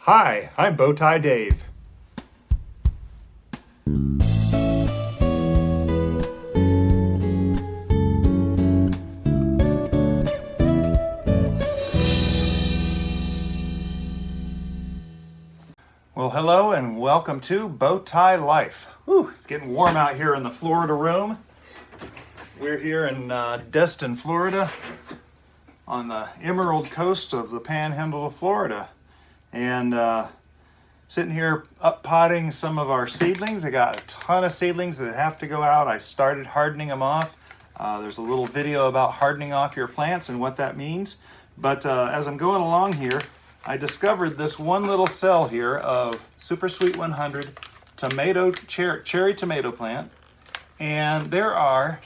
Hi, I'm Bowtie Dave. Well, hello and welcome to Bowtie Life. Whew, it's getting warm out here in the Florida room. We're here in Destin, Florida, on the Emerald Coast of the Panhandle of Florida. And sitting here up potting some of our seedlings. I got a ton of seedlings that have to go out. I started hardening them off. There's a little video about hardening off your plants and what that means. But as I'm going along here, I discovered this one little cell here of Super Sweet 100 cherry tomato plant. And there are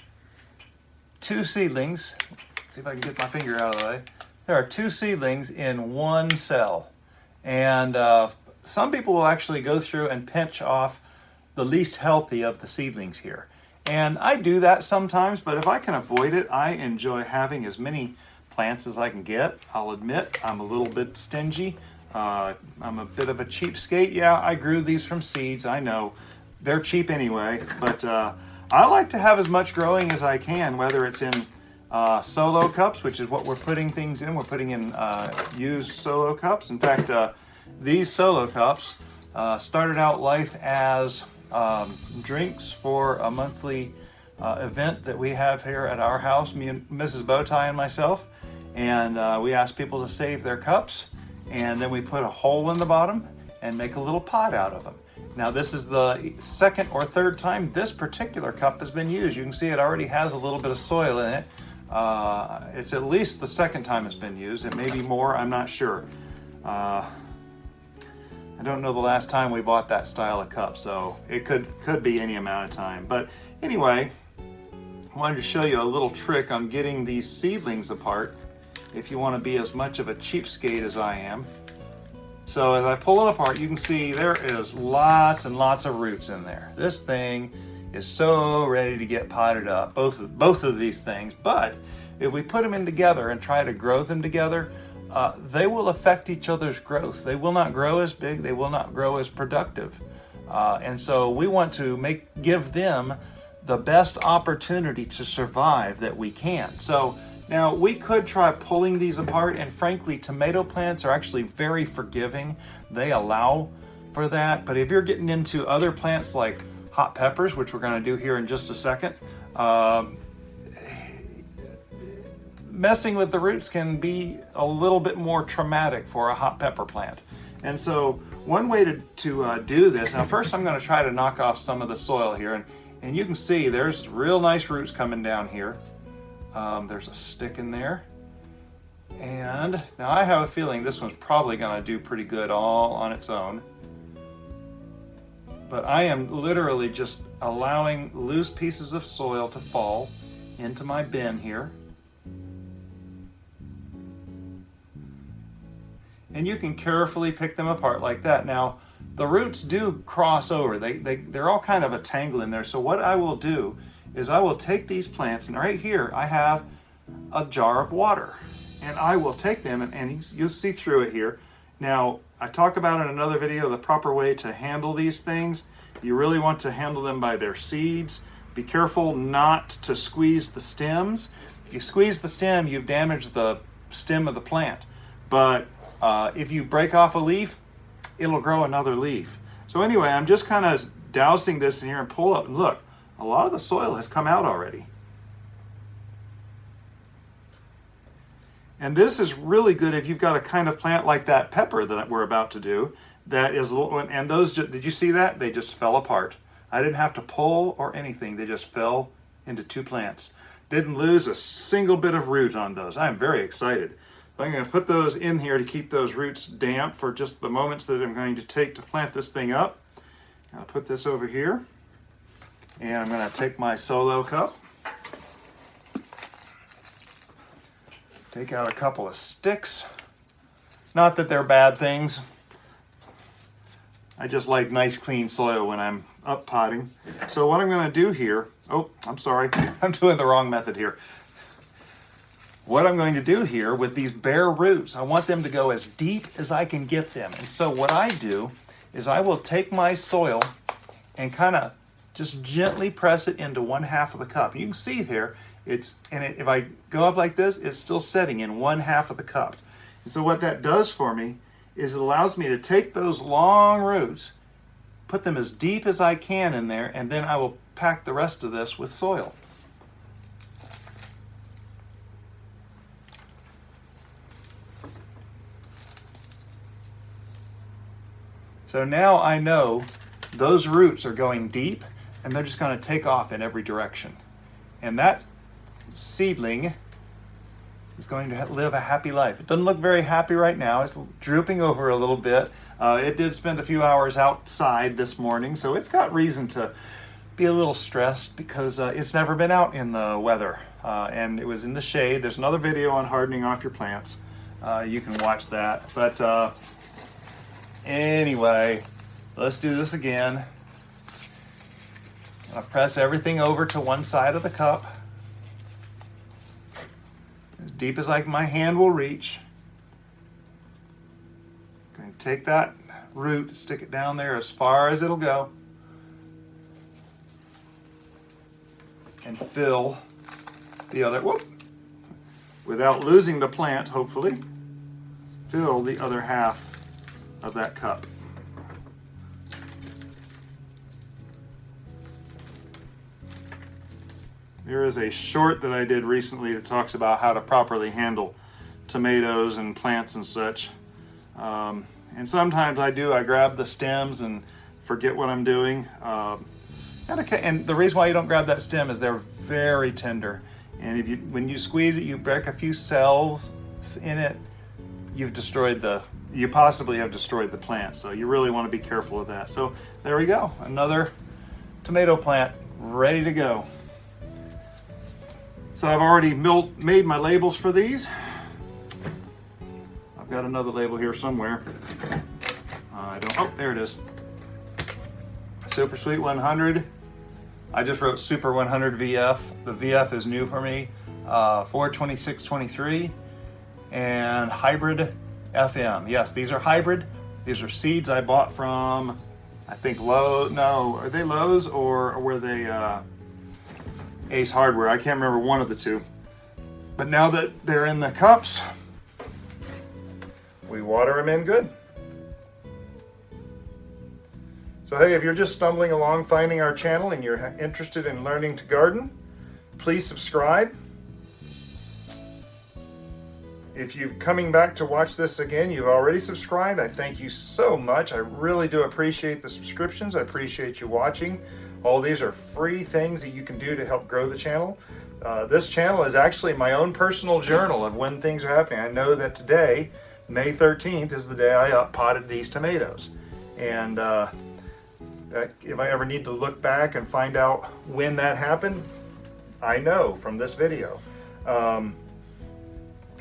two seedlings. Let's see if I can get my finger out of the way. There are two seedlings in one cell. And some people will actually go through and pinch off the least healthy of the seedlings here. And I do that sometimes, but if I can avoid it, I enjoy having as many plants as I can get. I'll admit I'm a little bit stingy. I'm a bit of a cheapskate. Yeah, I grew these from seeds. I know they're cheap anyway, but I like to have as much growing as I can, whether it's in solo cups, which is what we're putting things in. We're putting in used solo cups. In fact, these solo cups started out life as drinks for a monthly event that we have here at our house, me and Mrs. Bowtie and myself. And we ask people to save their cups, and then we put a hole in the bottom and make a little pot out of them. Now this is the second or third time this particular cup has been used. You can see it already has a little bit of soil in it. It's at least the second time it's been used. It may be more, I'm not sure. I don't know the last time we bought that style of cup, so it could be any amount of time. But anyway, I wanted to show you a little trick on getting these seedlings apart if you want to be as much of a cheapskate as I am. So as I pull it apart, you can see there is lots and lots of roots in there. This thing is so ready to get potted up, both of these things. But if we put them in together and try to grow them together, they will affect each other's growth. They will not grow as big, they will not grow as productive. And so we want to give them the best opportunity to survive that we can. So now we could try pulling these apart, and frankly, tomato plants are actually very forgiving. They allow for that. But if you're getting into other plants like hot peppers, which we're going to do here in just a second, messing with the roots can be a little bit more traumatic for a hot pepper plant. And so one way to do this, now first I'm going to try to knock off some of the soil here, and you can see there's real nice roots coming down here. There's a stick in there. And now I have a feeling this one's probably going to do pretty good all on its own. But I am literally just allowing loose pieces of soil to fall into my bin here. And you can carefully pick them apart like that. Now, the roots do cross over. They're all kind of a tangle in there. So what I will do is I will take these plants, and right here I have a jar of water. And I will take them, and you'll see through it here. Now, I talk about in another video the proper way to handle these things. You really want to handle them by their seeds. Be careful not to squeeze the stems. If you squeeze the stem, you've damaged the stem of the plant. But if you break off a leaf, it'll grow another leaf. So anyway, I'm just kind of dousing this in here and pull up, and look, a lot of the soil has come out already. And this is really good if you've got a kind of plant like that pepper that we're about to do. That is, and those, did you see that? They just fell apart. I didn't have to pull or anything. They just fell into two plants. Didn't lose a single bit of root on those. I'm very excited. I'm going to put those in here to keep those roots damp for just the moments that I'm going to take to plant this thing up. I'll put this over here. And I'm going to take my solo cup. Take out a couple of sticks. Not that they're bad things. I just like nice clean soil when I'm up potting. So what I'm going to do here, oh, I'm sorry, I'm doing the wrong method here. what I'm going to do here with these bare roots, I want them to go as deep as I can get them. And so what I do is I will take my soil and kind of just gently press it into 1/2 of the cup. You can see here, if I go up like this, it's still setting in 1/2 of the cup. And so what that does for me is it allows me to take those long roots, put them as deep as I can in there, and then I will pack the rest of this with soil. So now I know those roots are going deep and they're just going to take off in every direction. And that seedling is going to live a happy life. It doesn't look very happy right now. It's drooping over a little bit. It did spend a few hours outside this morning, so it's got reason to be a little stressed because it's never been out in the weather. And it was in the shade. There's another video on hardening off your plants. You can watch that. But anyway, let's do this again. I'll press everything over to one side of the cup, as deep as my hand will reach. I'm going to take that root, stick it down there as far as it'll go, and fill the other, without losing the plant, hopefully, fill the other half of that cup. There is a short that I did recently that talks about how to properly handle tomatoes and plants and such. And sometimes I grab the stems and forget what I'm doing. And the reason why you don't grab that stem is they're very tender. And when you squeeze it, you break a few cells in it, you possibly have destroyed the plant. So you really want to be careful of that. So there we go, another tomato plant ready to go. So I've already made my labels for these. I've got another label here somewhere. There it is. Super Sweet 100. I just wrote Super 100 VF. The VF is new for me. 42623 and Hybrid FM. Yes, these are hybrid. These are seeds I bought from, I think are they Lowe's or were they Ace Hardware? I can't remember, one of the two. But now that they're in the cups, we water them in good. So hey, if you're just stumbling along finding our channel and you're interested in learning to garden, please subscribe. If you're coming back to watch this again, you've already subscribed. I thank you so much. I really do appreciate the subscriptions. I appreciate you watching. All these are free things that you can do to help grow the channel. This channel is actually my own personal journal of when things are happening. I know that today, May 13th, is the day I potted these tomatoes. And if I ever need to look back and find out when that happened, I know from this video.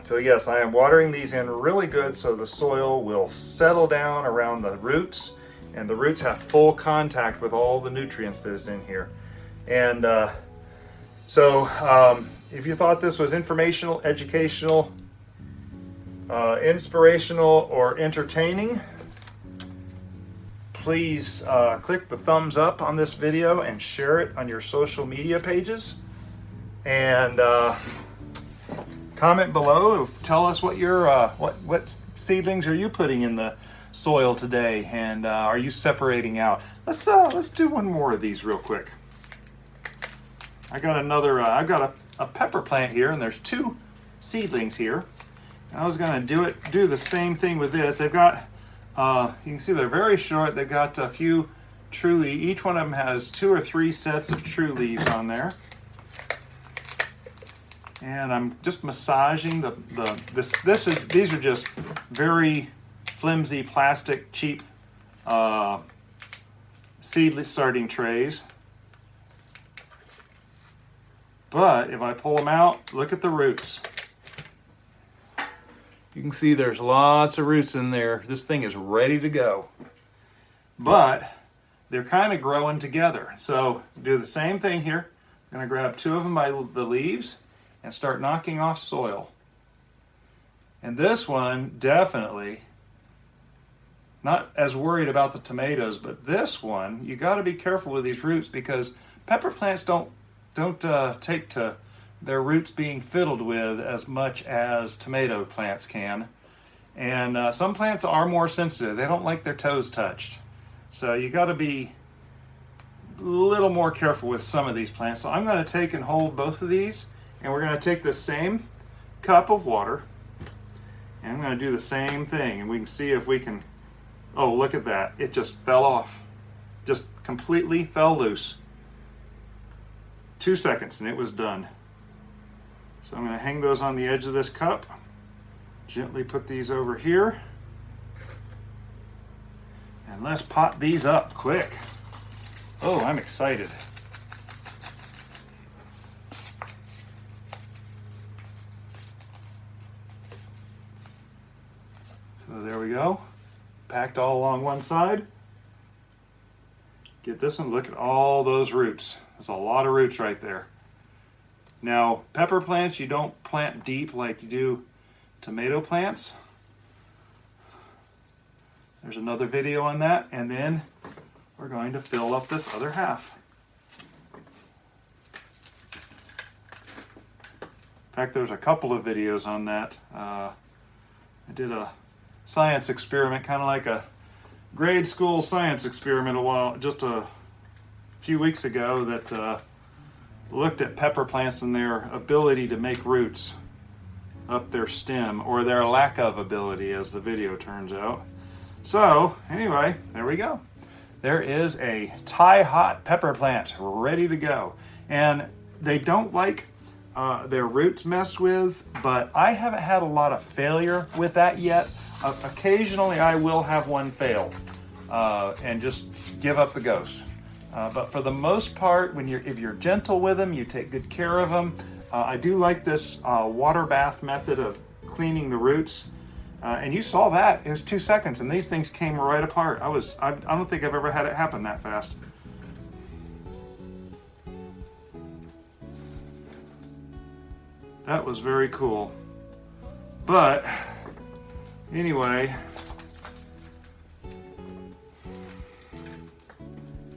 So yes, I am watering these in really good so the soil will settle down around the roots and the roots have full contact with all the nutrients that is in here. And if you thought this was informational, educational, inspirational, or entertaining, please click the thumbs up on this video and share it on your social media pages. And comment below. Tell us what your what seedlings are you putting in the soil today, and are you separating out? Let's do one more of these real quick. I got another. I've got a pepper plant here, and there's 2 seedlings here. And I was going to do the same thing with this. They've got. You can see they're very short. They've got a few true leaves. Each one of them has 2 or 3 sets of true leaves on there. And I'm just massaging these are just very flimsy plastic cheap seed starting trays. But if I pull them out, look at the roots. You can see there's lots of roots in there. This thing is ready to go. But they're kind of growing together. So do the same thing here. I'm going to grab 2 of them by the leaves and start knocking off soil. And this one, definitely not as worried about the tomatoes, but this one, you got to be careful with these roots because pepper plants don't take to their roots being fiddled with as much as tomato plants can. And some plants are more sensitive. They don't like their toes touched. So you got to be a little more careful with some of these plants. So I'm going to take and hold both of these, and we're going to take the same cup of water, and I'm going to do the same thing, and we can see if we can. Oh, look at that. It just fell off. Just completely fell loose. 2 seconds and it was done. So I'm going to hang those on the edge of this cup. Gently put these over here. And let's pot these up quick. Oh, I'm excited. So there we go. Packed all along one side. Get this one, look at all those roots. There's a lot of roots right there. Now, pepper plants, you don't plant deep like you do tomato plants. There's another video on that, and then we're going to fill up this other half. In fact, there's a couple of videos on that. I did a science experiment, kind of like a grade school science experiment just a few weeks ago that looked at pepper plants and their ability to make roots up their stem, or their lack of ability, as the video turns out. So anyway, there we go. There is a Thai hot pepper plant ready to go. And they don't like their roots messed with, but I haven't had a lot of failure with that yet. Occasionally I will have one fail and just give up the ghost. But for the most part, if you're gentle with them, you take good care of them. I do like this water bath method of cleaning the roots. And you saw that, it was 2 seconds and these things came right apart. I don't think I've ever had it happen that fast. That was very cool. But anyway,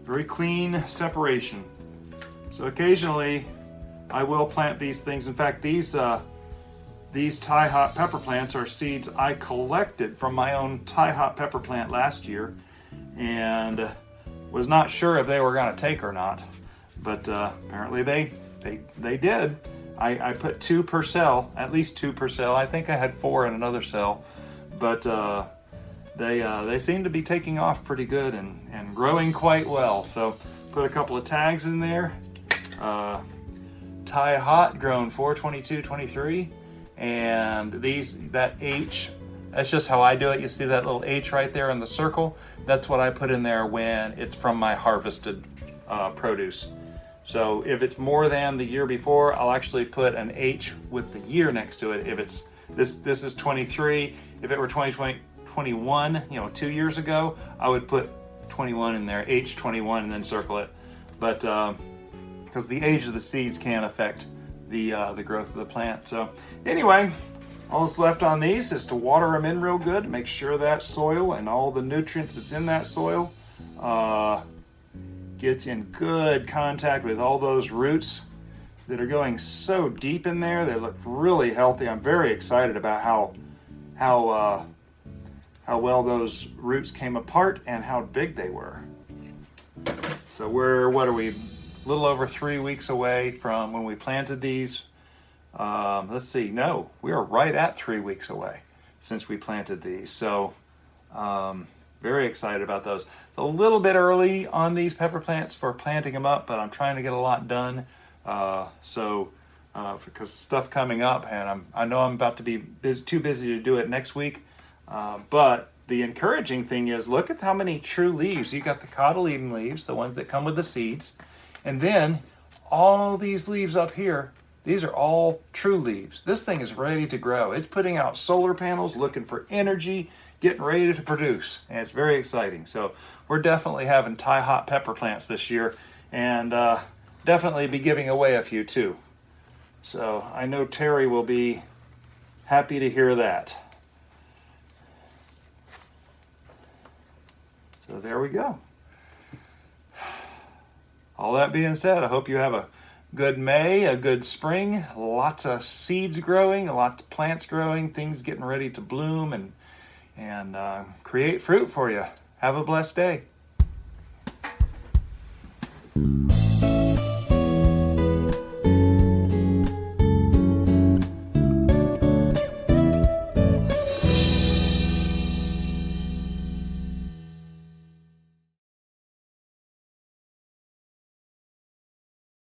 very clean separation. So occasionally I will plant these things. In fact, these Thai hot pepper plants are seeds I collected from my own Thai hot pepper plant last year, and was not sure if they were going to take or not, but apparently they did. I put 2 per cell, at least 2 per cell. I think I had 4 in another cell, but they seem to be taking off pretty good and growing quite well. So put a couple of tags in there. Thai hot, grown 4/22/23, and that H, that's just how I do it. You see that little H right there in the circle? That's what I put in there when it's from my harvested produce. So if it's more than the year before, I'll actually put an H with the year next to it. If it's this is 23, if it were 2021, 2 years ago, I would put 21 in there, H21, and then circle it. But because the age of the seeds can affect the growth of the plant. So anyway, all that's left on these is to water them in real good, make sure that soil and all the nutrients that's in that soil gets in good contact with all those roots that are going so deep in there. They look really healthy. I'm very excited about how well those roots came apart and how big they were. So what are we? A little over 3 weeks away from when we planted these. Let's see, no, we are right at 3 weeks away since we planted these. So very excited about those. It's a little bit early on these pepper plants for planting them up, but I'm trying to get a lot done. Because stuff coming up, and I know I'm about to be too busy to do it next week. But the encouraging thing is, look at how many true leaves. You got the cotyledon leaves, the ones that come with the seeds. And then all these leaves up here, these are all true leaves. This thing is ready to grow. It's putting out solar panels, looking for energy, getting ready to produce. And it's very exciting. So we're definitely having Thai hot pepper plants this year, and definitely be giving away a few too. So I know Terry will be Happy to hear that. So there we go. All that being said, I hope you have a good May, a good spring, lots of seeds growing, lots of plants growing, things getting ready to bloom and create fruit for you. Have a blessed day.